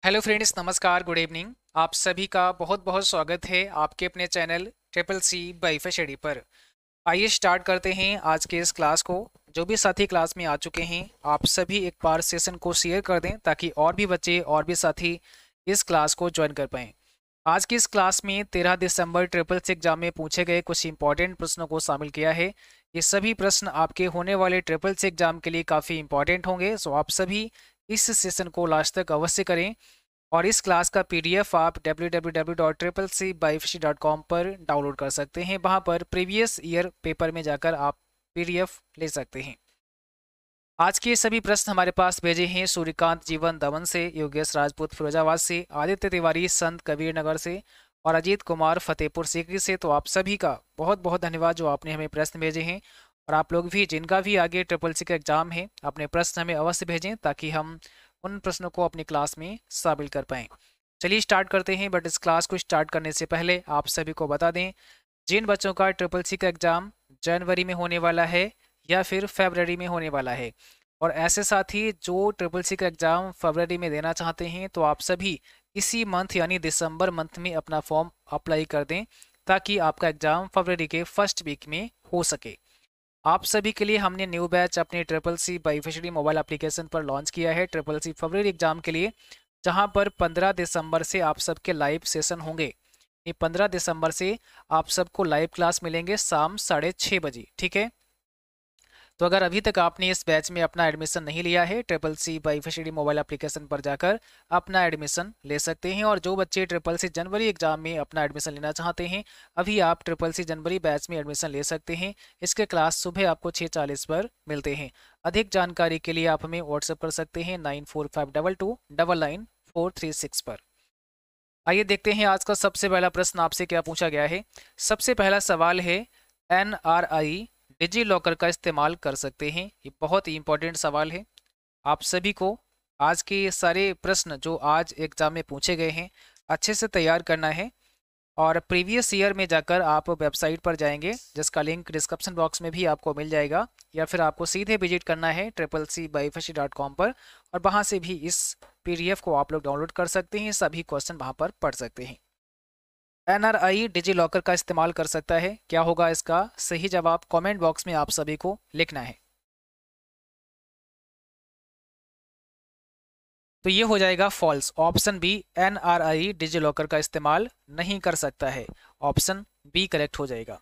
Hello friends, नमस्कार, good evening. आप सभी का बहुत बहुत स्वागत है आपके अपने channel triple C by study पर। आइए स्टार्ट करते हैं आज के इस क्लास को। जो भी साथी क्लास में आ चुके हैं, आप सभी एक बार सेशन को शेयर कर दें ताकि और भी बच्चे और भी साथी इस क्लास को ज्वाइन कर पाएँ। आज की इस क्लास में 13 दिसंबर ट्रिपल सी एग्जाम में पूछे गए कुछ इंपॉर्टेंट प्रश्नों को शामिल किया है। ये सभी प्रश्न आपके होने वाले ट्रिपल सी एग्जाम के लिए काफ़ी इंपॉर्टेंट होंगे, सो आप सभी इस सेशन को लास्ट तक अवश्य करें। और इस क्लास का पीडीएफ आप www.triplec.com पर डाउनलोड कर सकते हैं। वहां पर प्रीवियस ईयर पेपर में जाकर आप पीडीएफ ले सकते हैं। आज के सभी प्रश्न हमारे पास भेजे हैं सूर्यकांत जीवन दमन से, योगेश राजपूत फिरोजाबाद से, आदित्य तिवारी संत कबीर नगर से और अजीत कुमार फतेहपुर सीकरी से। तो आप सभी का बहुत बहुत धन्यवाद जो आपने हमें प्रश्न भेजे हैं। और आप लोग भी जिनका भी आगे ट्रिपल सी का एग्जाम है, अपने प्रश्न हमें अवश्य भेजें ताकि हम उन प्रश्नों को अपनी क्लास में शामिल कर पाएँ। चलिए स्टार्ट करते हैं, बट इस क्लास को स्टार्ट करने से पहले आप सभी को बता दें, जिन बच्चों का ट्रिपल सी का एग्ज़ाम जनवरी में होने वाला है या फिर फरवरी में होने वाला है, और ऐसे साथी जो ट्रिपल सी का एग्ज़ाम फरवरी में देना चाहते हैं, तो आप सभी इसी मंथ यानी दिसंबर मंथ में अपना फॉर्म अप्लाई कर दें ताकि आपका एग्ज़ाम फरवरी के फर्स्ट वीक में हो सके। आप सभी के लिए हमने न्यू बैच अपने triple C by study mobile application पर लॉन्च किया है ट्रिपल सी फरवरी एग्जाम के लिए, जहां पर 15 दिसंबर से आप सबके लाइव सेशन होंगे। ये 15 दिसंबर से आप सबको लाइव क्लास मिलेंगे शाम 6:30 बजे, ठीक है। तो अगर अभी तक आपने इस बैच में अपना एडमिशन नहीं लिया है, triple C by study mobile application पर जाकर अपना एडमिशन ले सकते हैं। और जो बच्चे ट्रिपल सी जनवरी एग्जाम में अपना एडमिशन लेना चाहते हैं, अभी आप ट्रिपल सी जनवरी बैच में एडमिशन ले सकते हैं। इसके क्लास सुबह आपको 6:40 पर मिलते हैं। अधिक जानकारी के लिए आप हमें व्हाट्सएप कर सकते हैं 9452299436 पर। आइए देखते हैं आज का सबसे पहला प्रश्न आपसे क्या पूछा गया है। सबसे पहला सवाल है, NRI डिजी लॉकर का इस्तेमाल कर सकते हैं? ये बहुत ही इंपॉर्टेंट सवाल है। आप सभी को आज के ये सारे प्रश्न जो आज एग्जाम में पूछे गए हैं अच्छे से तैयार करना है। और प्रीवियस ईयर में जाकर आप वेबसाइट पर जाएंगे, जिसका लिंक डिस्क्रिप्शन बॉक्स में भी आपको मिल जाएगा, या फिर आपको सीधे विजिट करना है triplec.com पर, और वहां से भी इस पीडीएफ को आप लोग डाउनलोड कर सकते हैं। सभी क्वेश्चन वहां पर पढ़ सकते हैं। NRI डिजी लॉकर का इस्तेमाल कर सकता है, क्या होगा इसका सही जवाब? कमेंट बॉक्स में आप सभी को लिखना है। तो ये हो जाएगा false, option B, NRI digi locker का इस्तेमाल नहीं कर सकता है। ऑप्शन बी करेक्ट हो जाएगा।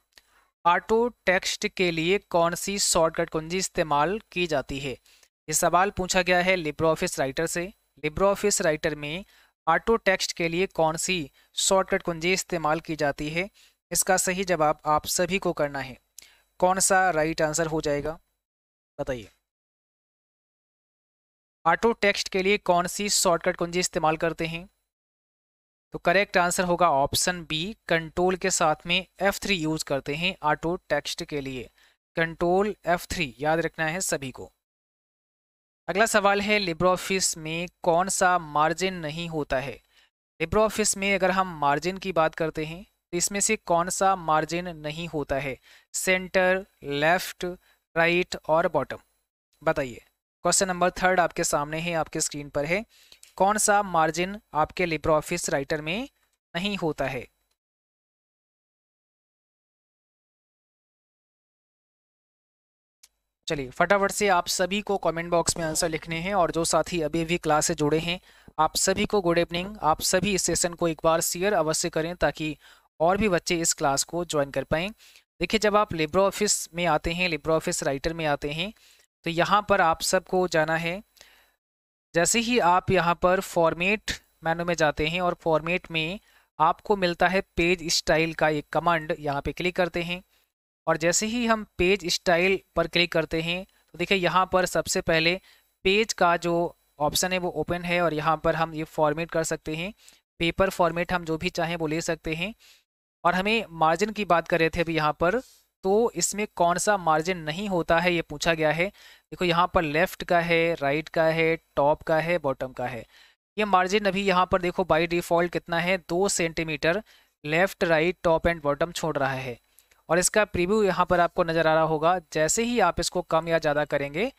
ऑटो टेक्स्ट के लिए कौन सी शॉर्टकट कुंजी इस्तेमाल की जाती है? ये सवाल पूछा गया है लिब्रे ऑफिस राइटर से। लिब्रे ऑफिस राइटर में ऑटो टेक्स्ट के लिए कौन सी शॉर्टकट कुंजी इस्तेमाल की जाती है? इसका सही जवाब आप सभी को करना है। कौन सा राइट आंसर हो जाएगा, बताइए। ऑटो टेक्स्ट के लिए कौन सी शॉर्टकट कुंजी इस्तेमाल करते हैं? तो करेक्ट आंसर होगा ऑप्शन बी, कंट्रोल के साथ में F3 यूज करते हैं ऑटो टेक्स्ट के लिए। कंट्रोल F3 याद रखना है सभी को। अगला सवाल है, लिब्रे ऑफिस में कौन सा मार्जिन नहीं होता है? लिब्रे ऑफिस में अगर हम मार्जिन की बात करते हैं, तो इसमें से कौन सा मार्जिन नहीं होता है? सेंटर, लेफ्ट, राइट और बॉटम, बताइए। क्वेश्चन नंबर 3 आपके सामने है, आपके स्क्रीन पर है। कौन सा मार्जिन आपके लिब्रे ऑफिस राइटर में नहीं होता है? चलिए फटाफट से आप सभी को कमेंट बॉक्स में आंसर लिखने हैं। और जो साथी अभी भी क्लास से जुड़े हैं, आप सभी को गुड इवनिंग। आप सभी इस सेशन को एक बार शेयर अवश्य करें ताकि और भी बच्चे इस क्लास को ज्वाइन कर पाएँ। देखिए, जब आप लिब्रे ऑफिस में आते हैं, लिब्रे ऑफिस राइटर में आते हैं, तो यहाँ पर आप सबको जाना है। जैसे ही आप यहाँ पर फॉर्मेट मेनू में जाते हैं, और फॉर्मेट में आपको मिलता है पेज स्टाइल का एक कमांड, यहाँ पे क्लिक करते हैं। और जैसे ही हम पेज स्टाइल पर क्लिक करते हैं, तो देखिए यहाँ पर सबसे पहले पेज का जो ऑप्शन है वो ओपन है, और यहाँ पर हम ये फॉर्मेट कर सकते हैं। पेपर फॉर्मेट हम जो भी चाहें वो ले सकते हैं। और हमें मार्जिन की बात कर रहे थे अभी यहाँ पर, तो इसमें कौन सा मार्जिन नहीं होता है ये पूछा गया है। देखो यहाँ पर लेफ्ट का है, राइट का है, टॉप का है, बॉटम का है। ये मार्जिन अभी यहाँ पर देखो बाय डिफ़ॉल्ट कितना है, 2 centimetre left, right, top and bottom छोड़ रहा है। और इसका प्रीव्यू यहाँ पर आपको नज़र आ रहा होगा। जैसे ही आप इसको कम या ज़्यादा करेंगे,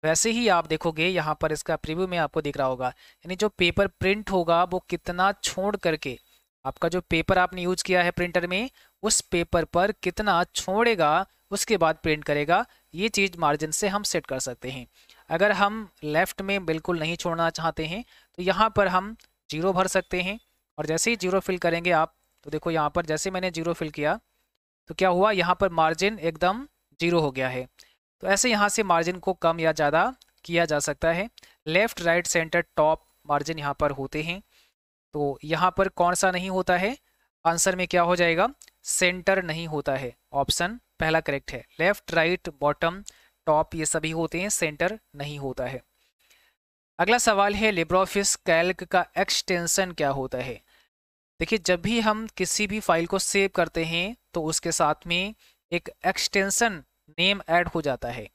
वैसे ही आप देखोगे यहाँ पर इसका प्रीव्यू में आपको दिख रहा होगा, यानी जो पेपर प्रिंट होगा वो कितना छोड़ करके, आपका जो पेपर आपने यूज किया है प्रिंटर में, उस पेपर पर कितना छोड़ेगा उसके बाद प्रिंट करेगा, ये चीज़ मार्जिन से हम सेट कर सकते हैं। अगर हम लेफ्ट में बिल्कुल नहीं छोड़ना चाहते हैं तो यहाँ पर हम 0 भर सकते हैं, और जैसे ही 0 फिल करेंगे आप, तो देखो यहाँ पर जैसे मैंने 0 फिल किया तो क्या हुआ, यहाँ पर मार्जिन एकदम 0 हो गया है। तो ऐसे यहाँ से मार्जिन को कम या ज़्यादा किया जा सकता है। Left right centre top margin यहाँ पर होते हैं, तो यहाँ पर कौन सा नहीं होता है, आंसर में क्या हो जाएगा, सेंटर नहीं होता है। ऑप्शन पहला करेक्ट है। लेफ्ट राइट बॉटम टॉप ये सभी होते हैं, सेंटर नहीं होता है। अगला सवाल है लिब्रियोफिस कैल्क का एक्सटेंशन क्या होता है। देखिए, जब भी हम किसी भी फाइल को सेव करते हैं तो उसके साथ में एक एक्सटेंशन नेम ऐड हो जाता है।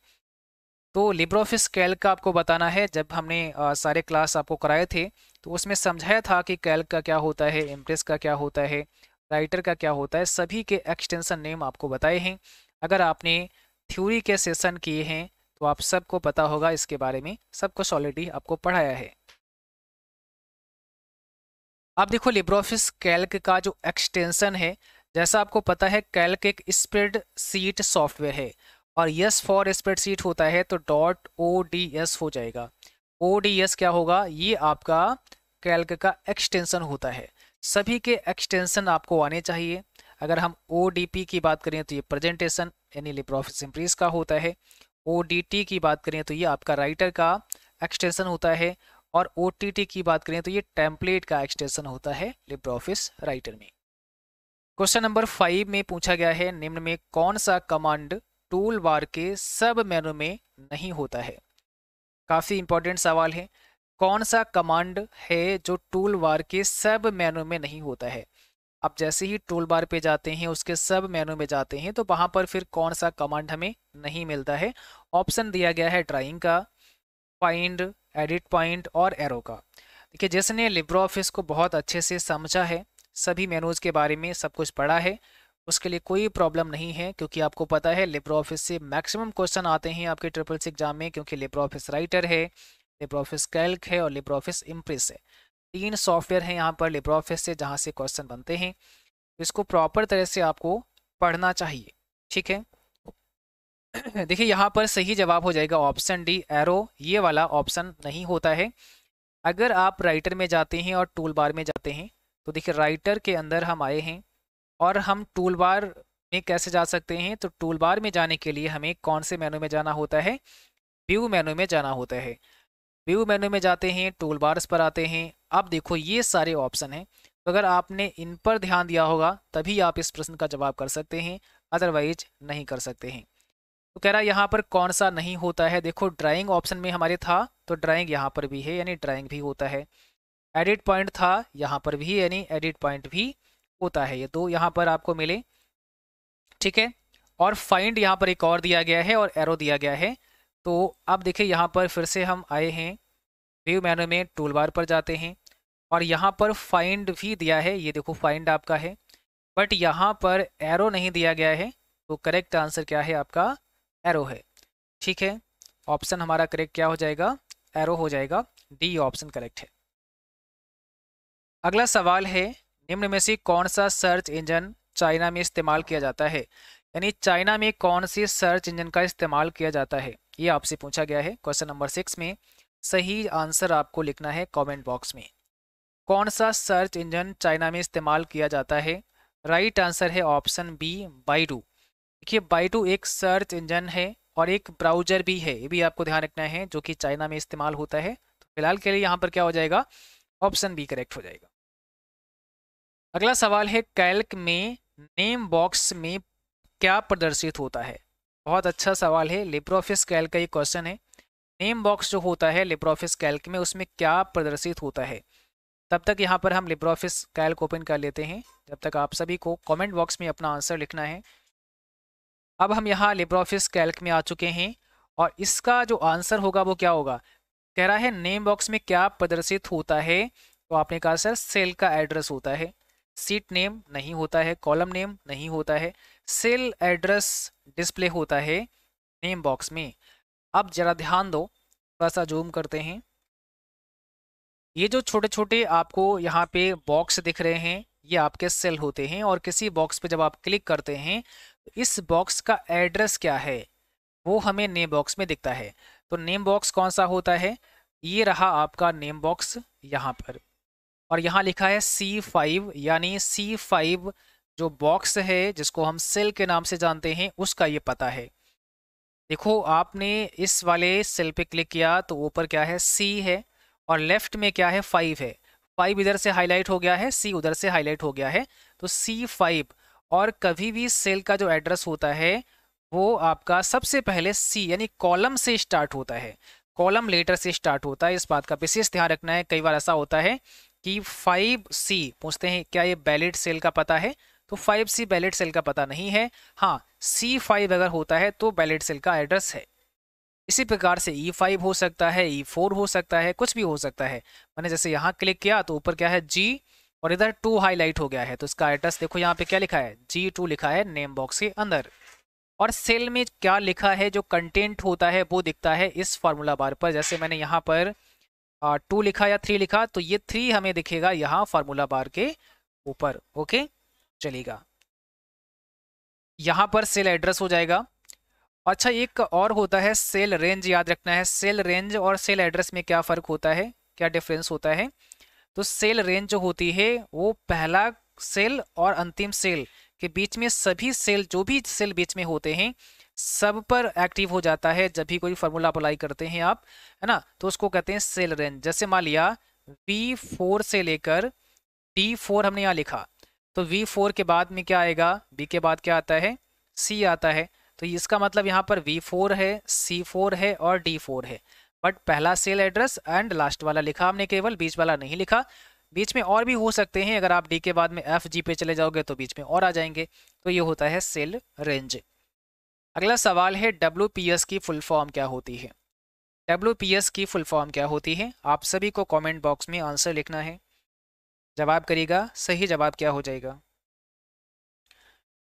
तो लिब्रियोफिस कैल्क का आपको बताना है, जब हमने सारे क्लास आपको कराए थे तो उसमें समझाया था कि कैल्क का क्या होता है, इम्प्रेस का क्या होता है, राइटर का क्या होता है, सभी के एक्सटेंशन नेम आपको बताए हैं। अगर आपने थ्योरी के सेशन किए हैं तो आप सबको पता होगा इसके बारे में, सब कुछ ऑलरेडी आपको पढ़ाया है। अब देखो लिब्रियोफिस कैल्क का जो एक्सटेंशन है, जैसा आपको पता है कैल्क एक स्प्रेडशीट सॉफ्टवेयर है, और यस फॉर स्प्रेडशीट होता है तो .ods हो जाएगा। ods क्या होगा, ये आपका कैल्क का एक्सटेंशन होता है। सभी के एक्सटेंशन आपको आने चाहिए। अगर हम odp की बात करें तो ये प्रेजेंटेशन यानी लिब्रियोफिस इम्प्रेस का होता है। odt की बात करें तो ये आपका राइटर का एक्सटेंशन होता है, और OTT की बात करें तो ये टेम्पलेट का एक्सटेंशन होता है लिब्रियोफिस राइटर में। क्वेश्चन नंबर 5 में पूछा गया है, निम्न में कौन सा कमांड टूल बार के सब मेनू में नहीं होता है। काफी इंपॉर्टेंट सवाल है, कौन सा कमांड है जो टूल बार के सब मेनू में नहीं होता है। अब जैसे ही टूल बार पे जाते हैं, उसके सब मेनू में जाते हैं, तो वहां पर फिर कौन सा कमांड हमें नहीं मिलता है। ऑप्शन दिया गया है ड्राइंग का, फाइंड, एडिट पॉइंट और एरो का। देखिए, जिसने लिब्रियोफिस को बहुत अच्छे से समझा है, सभी मेनूज के बारे में सब कुछ पढ़ा है, उसके लिए कोई प्रॉब्लम नहीं है, क्योंकि आपको पता है लिब्रियोफिस से मैक्सिमम क्वेश्चन आते हैं आपके ट्रिपल एग्जाम में, क्योंकि लिब्रियोफिस राइटर है, लिब्रियोफिस कैल्क है और लिब्रियोफिस इम्प्रेस है। 3 सॉफ्टवेयर हैं यहाँ पर लिब्रियोफिस से जहाँ से क्वेश्चन बनते हैं। इसको प्रॉपर तरह से आपको पढ़ना चाहिए, ठीक है। देखिए, यहाँ पर सही जवाब हो जाएगा ऑप्शन डी, एरो। ये वाला ऑप्शन नहीं होता है। अगर आप राइटर में जाते हैं और टूल बार में जाते हैं, तो देखिए राइटर के अंदर हम आए हैं और हम टूल बार में कैसे जा सकते हैं, तो टूल बार में जाने के लिए हमें कौन से मेनू में जाना होता है, व्यू मेनू में जाना होता है। व्यू मेनू में जाते हैं, टूल बार्स पर आते हैं। अब देखो ये सारे ऑप्शन हैं, तो अगर आपने इन पर ध्यान दिया होगा तभी आप इस प्रश्न का जवाब कर सकते हैं, अदरवाइज नहीं कर सकते हैं। तो कह रहा है यहाँ पर कौन सा नहीं होता है। देखो, ड्राइंग ऑप्शन में हमारे था तो ड्राइंग यहाँ पर भी है, यानी ड्राइंग भी होता है। एडिट पॉइंट था यहाँ पर भी, यानी एडिट पॉइंट भी होता है। ये 2 यहाँ पर आपको मिले, ठीक है। और फाइंड यहाँ पर एक और दिया गया है और एरो दिया गया है। तो अब देखिए यहाँ पर फिर से हम आए हैं व्यू मेनू में, टूल बार पर जाते हैं और यहाँ पर फाइंड भी दिया है। ये देखो फाइंड आपका है, बट यहाँ पर एरो नहीं दिया गया है। तो करेक्ट आंसर क्या है आपका, एरो है, ठीक है। ऑप्शन हमारा करेक्ट क्या हो जाएगा, एरो हो जाएगा। डी ऑप्शन करेक्ट है। अगला सवाल है, निम्न में से कौन सा सर्च इंजन चाइना में इस्तेमाल किया जाता है। यानी चाइना में कौन सी सर्च इंजन का इस्तेमाल किया जाता है, ये आपसे पूछा गया है क्वेश्चन नंबर 6 में। सही आंसर आपको लिखना है कमेंट बॉक्स में। कौन सा सर्च इंजन चाइना में इस्तेमाल किया जाता है। राइट आंसर है ऑप्शन बी, बाइडू। देखिए, बाइडू एक सर्च इंजन है और एक ब्राउजर भी है, ये भी आपको ध्यान रखना है, जो कि चाइना में इस्तेमाल होता है। तो फिलहाल के लिए यहाँ पर क्या हो जाएगा, ऑप्शन बी करेक्ट हो जाएगा। अगला सवाल है, कैल्क में नेम बॉक्स में क्या प्रदर्शित होता है। बहुत अच्छा सवाल है, लिब्रियोफिस कैल्क का ये क्वेश्चन है। नेम बॉक्स जो होता है लिब्रियोफिस कैल्क में, उसमें क्या प्रदर्शित होता है। तब तक यहाँ पर हम लिब्रियोफिस कैल्क ओपन कर लेते हैं, जब तक आप सभी को कमेंट बॉक्स में अपना आंसर लिखना है। अब हम यहाँ लिब्रियोफिस कैल्क में आ चुके हैं और इसका जो आंसर होगा वो क्या होगा। कह रहा है नेम बॉक्स में क्या प्रदर्शित होता है, तो आपने कहा सर सेल का एड्रेस होता है। सीट नेम नहीं होता है, कॉलम नेम नहीं होता है, सेल एड्रेस डिस्प्ले होता है नेम बॉक्स में। अब जरा ध्यान दो, थोड़ा सा जूम करते हैं। ये जो छोटे छोटे आपको यहाँ पे बॉक्स दिख रहे हैं, ये आपके सेल होते हैं, और किसी बॉक्स पे जब आप क्लिक करते हैं तो इस बॉक्स का एड्रेस क्या है वो हमें नेम बॉक्स में दिखता है। तो नेम बॉक्स कौन सा होता है? ये रहा आपका नेम बॉक्स यहाँ पर, और यहाँ लिखा है C5, यानी C5 जो बॉक्स है जिसको हम सेल के नाम से जानते हैं उसका ये पता है। देखो आपने इस वाले सेल पे क्लिक किया तो ऊपर क्या है, C है, और लेफ्ट में क्या है, 5 है। 5 इधर से हाईलाइट हो गया है, C उधर से हाईलाइट हो गया है, तो C5। और कभी भी सेल का जो एड्रेस होता है वो आपका सबसे पहले C यानी कॉलम से स्टार्ट होता है, कॉलम लेटर से स्टार्ट होता है। इस बात का विशेष ध्यान रखना है। कई बार ऐसा होता है कि 5C पूछते हैं क्या ये वैलिड सेल का पता है, तो 5C वैलिड सेल का पता नहीं है। हाँ, C5 अगर होता है तो वैलिड सेल का एड्रेस है। इसी प्रकार से E5 हो सकता है, E4 हो सकता है, कुछ भी हो सकता है। मैंने जैसे यहाँ क्लिक किया तो ऊपर क्या है, G, और इधर 2 हाईलाइट हो गया है, तो इसका एड्रेस देखो यहाँ पे क्या लिखा है, G2 लिखा है नेम बॉक्स के अंदर। और सेल में क्या लिखा है, जो कंटेंट होता है वो दिखता है इस फार्मूला बार पर। जैसे मैंने यहाँ पर 2 लिखा या 3 लिखा, तो ये 3 हमें दिखेगा यहाँ फार्मूला बार के ऊपर। ओके, चलेगा, यहाँ पर सेल एड्रेस हो जाएगा। अच्छा, एक और होता है सेल रेंज, याद रखना है। सेल रेंज और सेल एड्रेस में क्या फ़र्क होता है, क्या डिफरेंस होता है? तो सेल रेंज जो होती है वो पहला सेल और अंतिम सेल के बीच में सभी सेल, जो भी सेल बीच में होते हैं, सब पर एक्टिव हो जाता है जब भी कोई फार्मूला अप्लाई करते हैं आप, है ना। तो उसको कहते हैं सेल रेंज। जैसे मान लिया V4 से लेकर D4 हमने यहाँ लिखा, तो V4 के बाद में क्या आएगा, B के बाद क्या आता है, C आता है। तो इसका मतलब यहाँ पर V4 है, C4 है और D4 है, बट पहला सेल एड्रेस एंड लास्ट वाला लिखा हमने, केवल बीच वाला नहीं लिखा। बीच में और भी हो सकते हैं, अगर आप D के बाद में FG पे चले जाओगे तो बीच में और आ जाएंगे। तो ये होता है सेल रेंज। अगला सवाल है WPS की फुल फॉर्म क्या होती है? WPS की फुल फॉर्म क्या होती है? आप सभी को कमेंट बॉक्स में आंसर लिखना है। जवाब करिएगा, सही जवाब क्या हो जाएगा?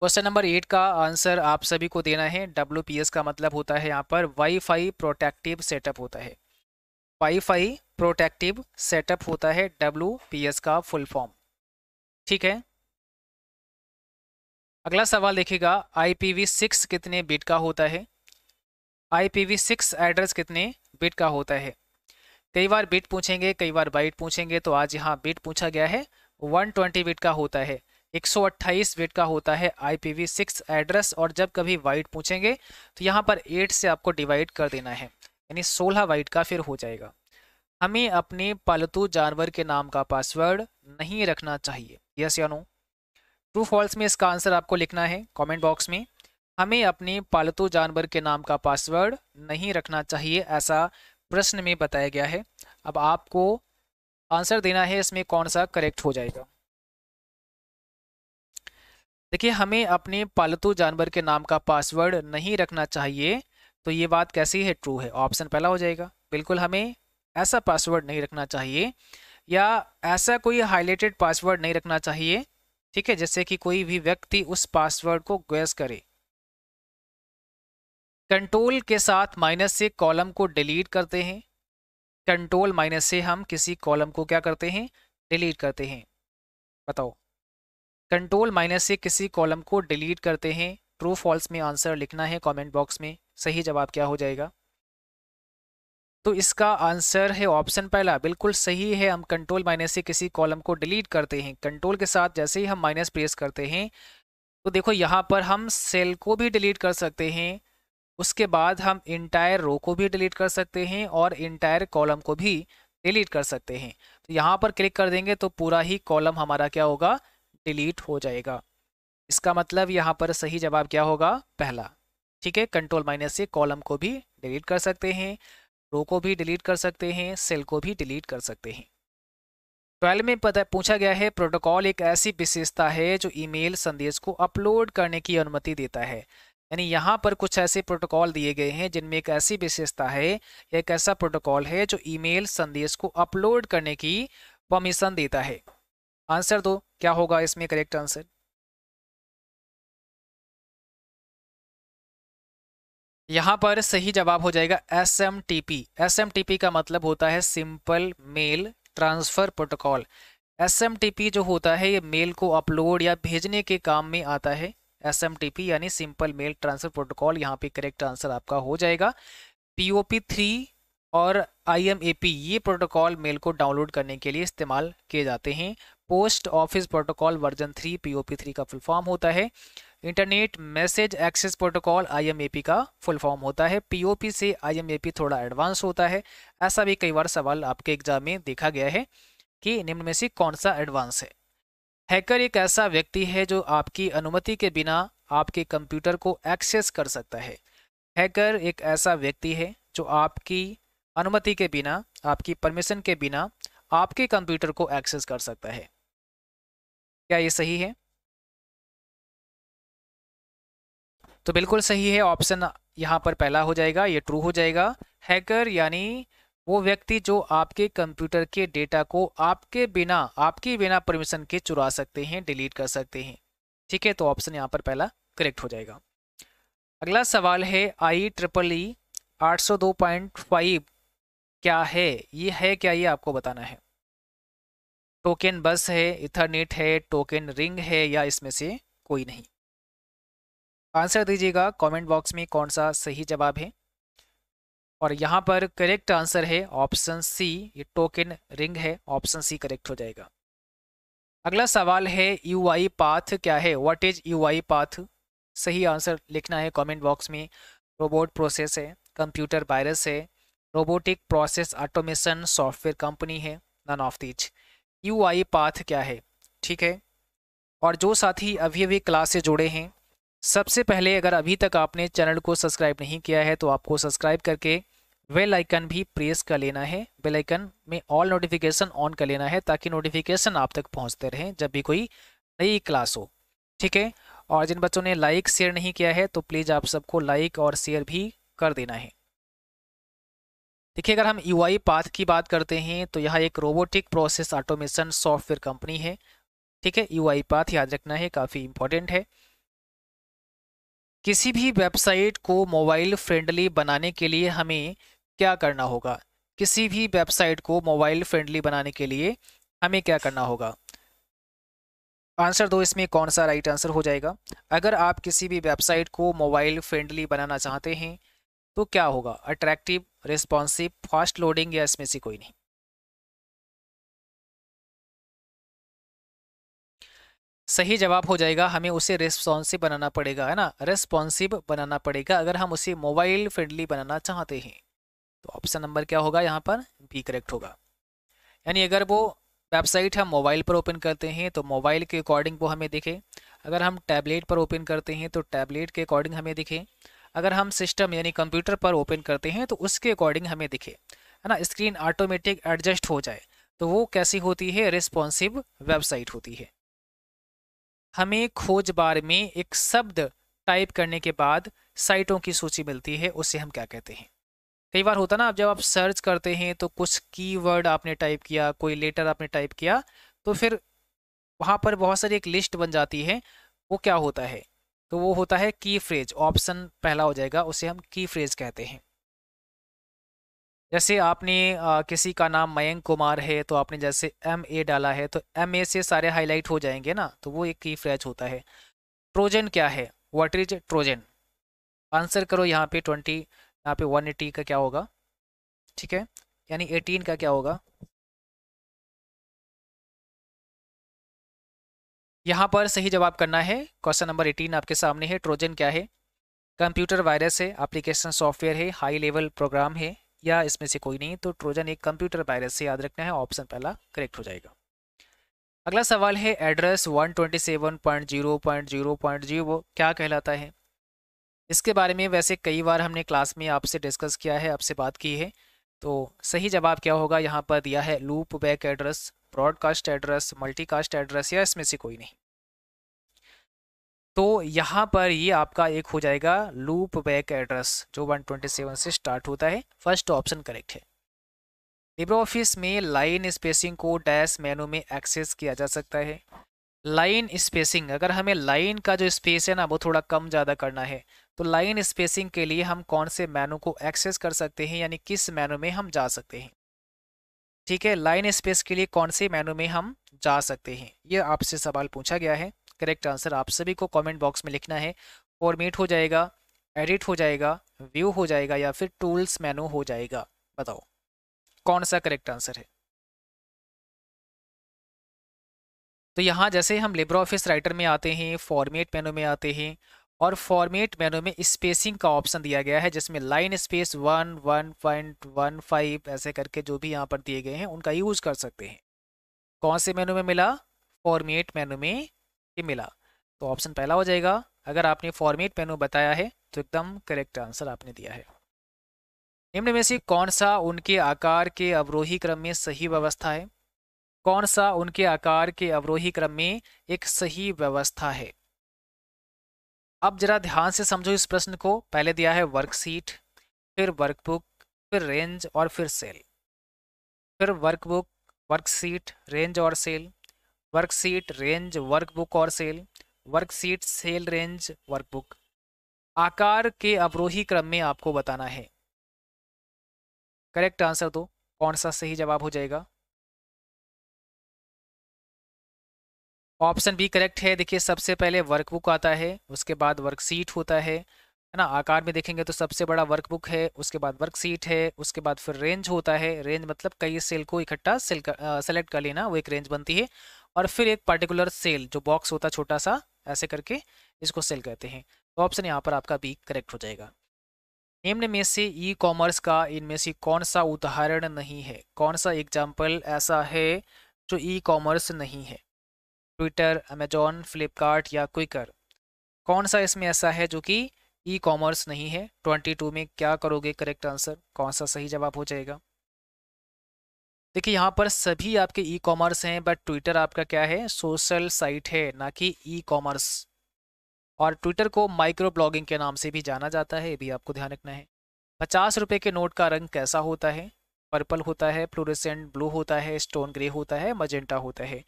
क्वेश्चन नंबर 8 का आंसर आप सभी को देना है। WPS का मतलब होता है यहाँ पर वाईफाई प्रोटेक्टिव सेटअप होता है। वाईफाई प्रोटेक्टिव सेटअप होता है WPS का फुल फॉर्म। ठीक है, अगला सवाल देखिएगा, IPv6 कितने बिट का होता है? IPv6 एड्रेस कितने बिट का होता है? कई बार बिट पूछेंगे, कई बार बाइट पूछेंगे, तो आज यहाँ बिट पूछा गया है। 120 बिट का होता है, 128 बिट का होता है IPv6 एड्रेस। और जब कभी बाइट पूछेंगे तो यहाँ पर 8 से आपको डिवाइड कर देना है, यानी 16 बाइट का फिर हो जाएगा। हमें अपने पालतू जानवर के नाम का पासवर्ड नहीं रखना चाहिए, यस या नो? ट्रू फॉल्स में इसका आंसर आपको लिखना है कमेंट बॉक्स में। हमें अपने पालतू जानवर के नाम का पासवर्ड नहीं रखना चाहिए, ऐसा प्रश्न में बताया गया है। अब आपको आंसर देना है इसमें कौन सा करेक्ट हो जाएगा। देखिए, हमें अपने पालतू जानवर के नाम का पासवर्ड नहीं रखना चाहिए, तो ये बात कैसी है, ट्रू है। ऑप्शन पहला हो जाएगा, बिल्कुल हमें ऐसा पासवर्ड नहीं रखना चाहिए, या ऐसा कोई हाईलाइटेड पासवर्ड नहीं रखना चाहिए, ठीक है, जैसे कि कोई भी व्यक्ति उस पासवर्ड को गेस करे। कंट्रोल के साथ माइनस से कॉलम को डिलीट करते हैं। कंट्रोल माइनस से हम किसी कॉलम को क्या करते हैं, डिलीट करते हैं। बताओ, कंट्रोल माइनस से किसी कॉलम को डिलीट करते हैं। ट्रू फॉल्स में आंसर लिखना है कमेंट बॉक्स में। सही जवाब क्या हो जाएगा? तो इसका आंसर है ऑप्शन पहला, बिल्कुल सही है। हम कंट्रोल माइनस से किसी कॉलम को डिलीट करते हैं। कंट्रोल के साथ जैसे ही हम माइनस प्रेस करते हैं तो देखो यहाँ पर हम सेल को भी डिलीट कर सकते हैं, उसके बाद हम इंटायर रो को भी डिलीट कर सकते हैं और इंटायर कॉलम को भी डिलीट कर सकते हैं। तो यहाँ पर क्लिक कर देंगे तो पूरा ही कॉलम हमारा क्या होगा, डिलीट हो जाएगा। इसका मतलब यहाँ पर सही जवाब क्या होगा, पहला। ठीक है, कंट्रोल माइनस से कॉलम को भी डिलीट कर सकते हैं, रो को भी डिलीट कर सकते हैं, सेल को भी डिलीट कर सकते हैं। 12 में पता पूछा गया है, प्रोटोकॉल एक ऐसी विशेषता है जो ईमेल संदेश को अपलोड करने की अनुमति देता है। यानी यहाँ पर कुछ ऐसे प्रोटोकॉल दिए गए हैं जिनमें एक ऐसी विशेषता है या एक ऐसा प्रोटोकॉल है जो ईमेल संदेश को अपलोड करने की परमिशन देता है। आंसर दो, क्या होगा इसमें करेक्ट आंसर? यहाँ पर सही जवाब हो जाएगा SMTP। SMTP का मतलब होता है simple mail transfer protocol. SMTP जो होता है ये मेल को अपलोड या भेजने के काम में आता है। SMTP यानी सिंपल मेल ट्रांसफ़र प्रोटोकॉल, यहाँ पे करेक्ट आंसर आपका हो जाएगा। POP3 और IMAP ये प्रोटोकॉल मेल को डाउनलोड करने के लिए इस्तेमाल किए जाते हैं। Post office protocol version 3 POP3 का फुल फॉर्म होता है। Internet message access protocol IMAP का फुल फॉर्म होता है। POP से IMAP थोड़ा एडवांस होता है। ऐसा भी कई बार सवाल आपके एग्जाम में देखा गया है कि निम्न में से कौन सा एडवांस है। हैकर एक ऐसा व्यक्ति है जो आपकी अनुमति के बिना आपके कंप्यूटर को एक्सेस कर सकता है। हैकर एक ऐसा व्यक्ति है जो आपकी अनुमति के बिना, आपकी परमिशन के बिना आपके कंप्यूटर को एक्सेस कर सकता है। क्या ये सही है? तो बिल्कुल सही है, ऑप्शन यहाँ पर पहला हो जाएगा, ये ट्रू हो जाएगा। हैकर यानी वो व्यक्ति जो आपके कंप्यूटर के डेटा को आपकी बिना परमिशन के चुरा सकते हैं, डिलीट कर सकते हैं। ठीक है, तो ऑप्शन यहाँ पर पहला करेक्ट हो जाएगा। अगला सवाल है IEEE 802.5 क्या है? ये है क्या, ये आपको बताना है। टोकन बस है, इथरनेट है, टोकन रिंग है, या इसमें से कोई नहीं। आंसर दीजिएगा कमेंट बॉक्स में कौन सा सही जवाब है। और यहाँ पर करेक्ट आंसर है ऑप्शन सी, ये टोकन रिंग है, ऑप्शन सी करेक्ट हो जाएगा। अगला सवाल है UI पाथ क्या है? What is UI path? सही आंसर लिखना है कमेंट बॉक्स में। रोबोट प्रोसेस है, कंप्यूटर वायरस है, robotic process automation software company है, none of these. UI path क्या है? ठीक है, और जो साथी अभी अभी क्लास से जुड़े हैं, सबसे पहले अगर अभी तक आपने चैनल को सब्सक्राइब नहीं किया है तो आपको सब्सक्राइब करके बेल आइकन भी प्रेस कर लेना है। बेल आइकन में ऑल नोटिफिकेशन ऑन कर लेना है ताकि नोटिफिकेशन आप तक पहुंचते रहें जब भी कोई नई क्लास हो। ठीक है, और जिन बच्चों ने लाइक शेयर नहीं किया है तो प्लीज़ आप सबको लाइक और शेयर भी कर देना है। देखिए, अगर हम UI पाथ की बात करते हैं तो यह एक robotic process automation software company है। ठीक है, UI पाथ याद रखना है, काफ़ी इंपॉर्टेंट है। किसी भी वेबसाइट को मोबाइल फ्रेंडली बनाने के लिए हमें क्या करना होगा? किसी भी वेबसाइट को मोबाइल फ्रेंडली बनाने के लिए हमें क्या करना होगा? आंसर दो, इसमें कौन सा राइट आंसर हो जाएगा? अगर आप किसी भी वेबसाइट को मोबाइल फ्रेंडली बनाना चाहते हैं तो क्या होगा? अट्रैक्टिव, रिस्पॉन्सिव, फास्ट लोडिंग, या इसमें से कोई नहीं। सही जवाब हो जाएगा, हमें उसे रिस्पॉन्सिव बनाना पड़ेगा, है ना, रिस्पॉन्सिव बनाना पड़ेगा अगर हम उसे मोबाइल फ्रेंडली बनाना चाहते हैं। तो ऑप्शन नंबर क्या होगा यहाँ पर? बी करेक्ट होगा। यानी अगर वो वेबसाइट हम मोबाइल पर ओपन करते हैं तो मोबाइल के अकॉर्डिंग वो हमें दिखे, अगर हम टैबलेट पर ओपन करते हैं तो टैबलेट के अकॉर्डिंग हमें दिखे, अगर हम सिस्टम यानी कंप्यूटर पर ओपन करते हैं तो उसके अकॉर्डिंग हमें दिखे, है ना, स्क्रीन ऑटोमेटिक एडजस्ट हो जाए, तो वो कैसी होती है? रिस्पॉन्सिव वेबसाइट होती है। हमें खोज बार में एक शब्द टाइप करने के बाद साइटों की सूची मिलती है, उसे हम क्या कहते हैं? कई बार होता ना, जब आप सर्च करते हैं तो कुछ कीवर्ड आपने टाइप किया, कोई लेटर आपने टाइप किया, तो फिर वहाँ पर बहुत सारी एक लिस्ट बन जाती है। वो क्या होता है? तो वो होता है की फ्रेज। ऑप्शन पहला हो जाएगा, उसे हम की फ्रेज कहते हैं। जैसे आपने किसी का नाम मयंक कुमार है तो आपने जैसे MA डाला है तो MA से सारे हाईलाइट हो जाएंगे ना, तो वो एक की फ्रेज होता है। ट्रोजन क्या है? What is Trojan? आंसर करो यहाँ पे 20, यहाँ पे 180 का क्या होगा? ठीक है, यानी 18 का क्या होगा? यहाँ पर सही जवाब करना है, क्वेश्चन नंबर 18 आपके सामने है। ट्रोजन क्या है? कंप्यूटर वायरस है, एप्लीकेशन सॉफ्टवेयर है, हाई लेवल प्रोग्राम है, या इसमें से कोई नहीं? तो ट्रोजन एक कंप्यूटर वायरस से, याद रखना है, ऑप्शन पहला करेक्ट हो जाएगा। अगला सवाल है एड्रेस 127.0.0.0 क्या कहलाता है? इसके बारे में वैसे कई बार हमने क्लास में आपसे डिस्कस किया है, आपसे बात की है। तो सही जवाब क्या होगा? यहाँ पर दिया है loop back address, broadcast address, multicast address, या इसमें से कोई नहीं। तो यहाँ पर ये आपका एक हो जाएगा लूप बैक एड्रेस जो 127 से स्टार्ट होता है। फर्स्ट ऑप्शन करेक्ट है। लिब्रे ऑफिस में लाइन स्पेसिंग को डैश मेनू में एक्सेस किया जा सकता है। लाइन स्पेसिंग, अगर हमें लाइन का जो स्पेस है ना वो थोड़ा कम ज़्यादा करना है तो लाइन स्पेसिंग के लिए हम कौन से मेनू को एक्सेस कर सकते हैं, यानी किस मेनू में हम जा सकते हैं। ठीक है, लाइन स्पेस के लिए कौन से मेनू में हम जा सकते हैं, ये आपसे सवाल पूछा गया है। करेक्ट आंसर आप सभी को कमेंट बॉक्स में लिखना है। फॉर्मेट हो जाएगा, एडिट हो जाएगा, व्यू हो जाएगा, या फिर टूल्स मेनू हो जाएगा। बताओ कौन सा करेक्ट आंसर है। तो यहाँ जैसे हम लिब्रे ऑफिस राइटर में आते हैं, फॉर्मेट मेनू में आते हैं, और फॉर्मेट मेनू में स्पेसिंग का ऑप्शन दिया गया है, जिसमें लाइन स्पेस 1, 1.15 ऐसे करके जो भी यहाँ पर दिए गए हैं उनका यूज कर सकते हैं। कौन से मेनू में मिला, फॉर्मेट मेनू में ये मिला। तो ऑप्शन पहला हो जाएगा। अगर आपने फॉर्मेट मेनू बताया है तो एकदम करेक्ट आंसर आपने दिया है। निम्न में से कौन सा उनके आकार के अवरोही क्रम में सही व्यवस्था है। कौन सा उनके आकार के अवरोही क्रम में एक सही व्यवस्था है। अब जरा ध्यान से समझो इस प्रश्न को। पहले दिया है वर्कशीट, फिर वर्कबुक, फिर रेंज और फिर सेल। फिर वर्कबुक, वर्कशीट, रेंज और सेल, वर्कशीट, रेंज, वर्कबुक और cell, worksheet, cell, range, workbook. आकार के अवरोही क्रम में आपको बताना है। करेक्ट आंसर दो, कौन सा सही जवाब हो जाएगा। ऑप्शन बी करेक्ट है। देखिए सबसे पहले वर्कबुक आता है, उसके बाद वर्कशीट होता है ना। आकार में देखेंगे तो सबसे बड़ा वर्कबुक है, उसके बाद वर्कशीट है, उसके बाद फिर रेंज होता है। रेंज मतलब कई सेल को इकट्ठा सेलेक्ट कर लेना, वो एक रेंज बनती है। और फिर एक पर्टिकुलर सेल जो बॉक्स होता है छोटा सा, ऐसे करके इसको सेल कहते हैं। तो ऑप्शन यहाँ पर आपका बी करेक्ट हो जाएगा। निम्न में से ई कॉमर्स का इनमें से कौन सा उदाहरण नहीं है। कौन सा एग्जाम्पल ऐसा है जो ई कॉमर्स नहीं है। ट्विटर, अमेजॉन, फ्लिपकार्ट या क्विकर। कौन सा इसमें ऐसा है जो कि ई कॉमर्स नहीं है। 22 में क्या करोगे करेक्ट आंसर, कौन सा सही जवाब हो जाएगा। देखिए यहाँ पर सभी आपके ई कॉमर्स हैं, बट ट्विटर आपका क्या है, सोशल साइट है, ना कि ई कॉमर्स। और ट्विटर को माइक्रो ब्लॉगिंग के नाम से भी जाना जाता है, ये भी आपको ध्यान रखना है। 50 रुपये के नोट का रंग कैसा होता है। पर्पल होता है, फ्लोरेसेंट ब्लू होता है, स्टोन ग्रे होता है, मजेंटा होता है।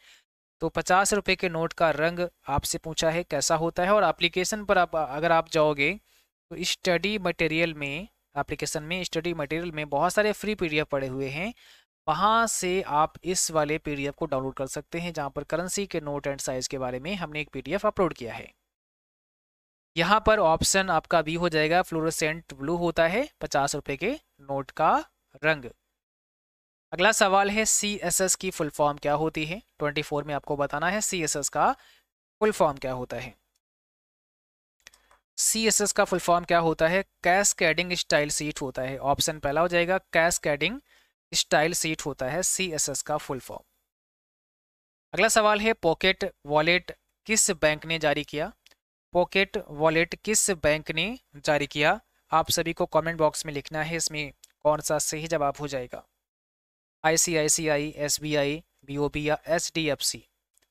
तो 50 रुपये के नोट का रंग आपसे पूछा है कैसा होता है। और एप्लीकेशन पर आप अगर आप जाओगे तो स्टडी मटेरियल में, एप्लीकेशन में स्टडी मटेरियल में बहुत सारे फ्री पीडीएफ पड़े हुए हैं। वहाँ से आप इस वाले पीडीएफ को डाउनलोड कर सकते हैं, जहाँ पर करेंसी के नोट एंड साइज के बारे में हमने एक पीडीएफ अपलोड किया है। यहाँ पर ऑप्शन आपका बी हो जाएगा, फ्लोरोसेंट ब्लू होता है 50 रुपये के नोट का रंग। अगला सवाल है CSS की फुल फॉर्म क्या होती है। 24 में आपको बताना है CSS का फुल फॉर्म क्या होता है। CSS का फुल फॉर्म क्या होता है, कैस्केडिंग स्टाइल सीट होता है। ऑप्शन पहला हो जाएगा, कैस्केडिंग स्टाइल सीट होता है CSS का फुल फॉर्म। अगला सवाल है, पॉकेट वॉलेट किस बैंक ने जारी किया। पॉकेट वॉलेट किस बैंक ने जारी किया, आप सभी को कमेंट बॉक्स में लिखना है। इसमें कौन सा सही जवाब हो जाएगा, ICICI, SBI, BOB या HDFC।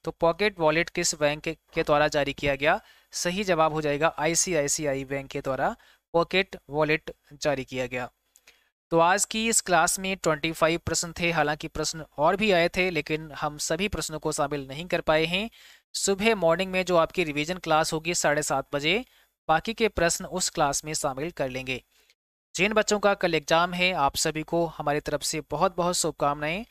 तो पॉकेट वॉलेट किस बैंक के द्वारा जारी किया गया, सही जवाब हो जाएगा ICICI बैंक के द्वारा पॉकेट वॉलेट जारी किया गया। तो आज की इस क्लास में 25 प्रश्न थे। हालांकि प्रश्न और भी आए थे, लेकिन हम सभी प्रश्नों को शामिल नहीं कर पाए हैं। सुबह मॉर्निंग में जो आपकी रिवीजन क्लास होगी 7:30 बजे, बाकी के प्रश्न उस क्लास में शामिल कर लेंगे। जिन बच्चों का कल एग्ज़ाम है, आप सभी को हमारी तरफ से बहुत बहुत शुभकामनाएं,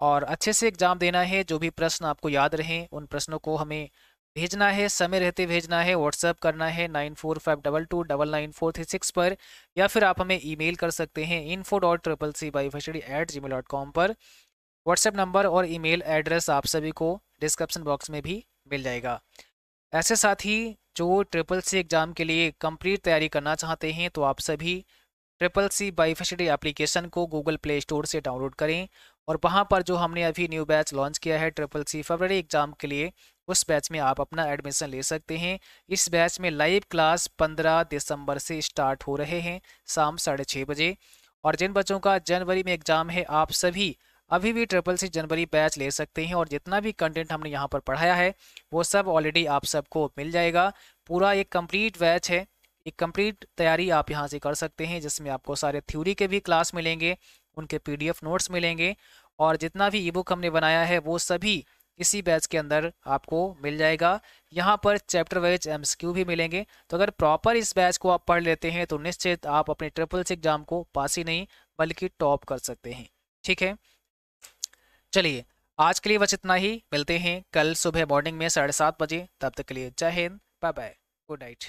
और अच्छे से एग्ज़ाम देना है। जो भी प्रश्न आपको याद रहें उन प्रश्नों को हमें भेजना है, समय रहते भेजना है, व्हाट्सएप करना है 9452299436 पर, या फिर आप हमें ईमेल कर सकते हैं info.cccbyfacility@gmail.com पर। व्हाट्सएप नंबर और ईमेल एड्रेस आप सभी को डिस्क्रिप्शन बॉक्स में भी मिल जाएगा। ऐसे साथ ही जो CCC एग्ज़ाम के लिए कंप्लीट तैयारी करना चाहते हैं, तो आप सभी CCC बाईफैसिलिटी एप्लीकेशन को गूगल प्ले स्टोर से डाउनलोड करें, और वहाँ पर जो हमने अभी न्यू बैच लॉन्च किया है CCC फरवरी एग्ज़ाम के लिए, उस बैच में आप अपना एडमिशन ले सकते हैं। इस बैच में लाइव क्लास 15 दिसंबर से स्टार्ट हो रहे हैं शाम 6:30 बजे। और जिन बच्चों का जनवरी में एग्ज़ाम है, आप सभी अभी भी CCC जनवरी बैच ले सकते हैं, और जितना भी कंटेंट हमने यहाँ पर पढ़ाया है वो सब ऑलरेडी आप सबको मिल जाएगा। पूरा एक कंप्लीट बैच है, एक कंप्लीट तैयारी आप यहाँ से कर सकते हैं, जिसमें आपको सारे थ्योरी के भी क्लास मिलेंगे, उनके PDF नोट्स मिलेंगे, और जितना भी ई बुक हमने बनाया है वो सभी इसी बैच के अंदर आपको मिल जाएगा। यहाँ पर चैप्टर वाइज एमसीक्यू भी मिलेंगे। तो अगर प्रॉपर इस बैच को आप पढ़ लेते हैं तो निश्चित आप अपने ट्रिपल सी एग्जाम को पास ही नहीं बल्कि टॉप कर सकते हैं। ठीक है, चलिए आज के लिए बस इतना ही। मिलते हैं कल सुबह मॉर्निंग में 7:30 बजे। तब तक के लिए जय हिंद, बाय बाय, गुड नाइट।